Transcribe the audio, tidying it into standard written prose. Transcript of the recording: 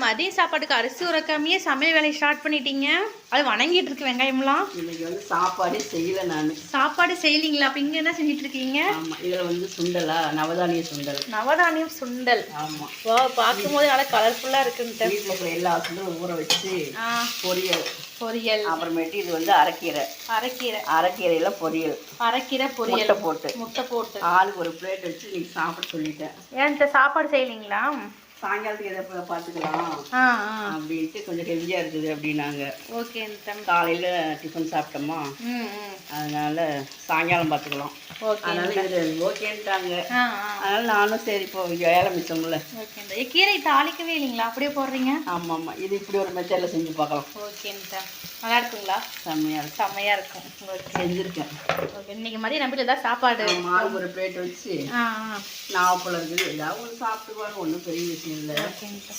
மதிய சாப்பாட்டுக்கு அரிசி உரைக்காமையே சமையல் வேலையை ஸ்டார்ட் பண்ணிட்டீங்க. அது வணங்கிட்டு இருக்கு வெங்காயம்லாம். இன்னைக்கு வந்து சாப்பாடே செய்யல நான். சாப்பாடு செய்யலீங்களா? அப்ப இங்க என்ன செஞ்சுட்டு இருக்கீங்க? ஆமா, இதுல வந்து சுண்டலா, நவதானிய சுண்டல். நவதானியம் சுண்டல். ஆமா. வா, பார்க்கும்போது நல்லா கலர்ஃபுல்லா இருக்குன்ட்டு. வீட்டில் இருக்கிற எல்லா சுண்டலும் ஊற வச்சு பொரியல். பொரியல். அப்புறமேட்டு இது வந்து அரைக்கீரை. அரைக்கீரையில பொரியல். அரைக்கீரை பொரியல் முட்டை போட்டு ஆளுக்கு ஒரு பிளேட் வச்சு நீங்க சாப்பிட சொல்லிட்டேன். ஏன் சாப்பாடு செய்யலீங்களா? சாயங்காலத்துக்கு எதை பார்த்துக்கலாம் அப்படின்ட்டு கொஞ்சம் ஹெல்த்தியாக இருக்குது அப்படின்னாங்க. ஓகே. காலையில் டிஃபன் சாப்பிட்டோமா, அதனால சாயங்காலம் பார்த்துக்கலாம். அதனால இது ஓகேன்ட்டாங்க. அதனால நானும் சரி இப்போ வேலை மிச்சம்ல. ஓகே. கீரை தாளிக்கவே இல்லைங்களா? அப்படியே போடுறீங்க? ஆமாம் ஆமாம், இது இப்படி ஒரு மெத்தடில் செஞ்சு பார்க்கலாம். ஓகேன்ட்டா. நல்லா இருக்குங்களா? செம்மையாக இருக்கும். செஞ்சுருக்கேன். ஓகே. இன்னைக்கு மதியம் நம்பிட்டு ஏதாவது சாப்பாடு மாவு ஒரு பிளேட் வச்சு நாவப்பழம் இருக்குது, ஏதாவது ஒன்று சாப்பிட்டுக்குவாங்க, ஒன்றும் பெரிய விஷயம் இல்லை. ஓகேங்க.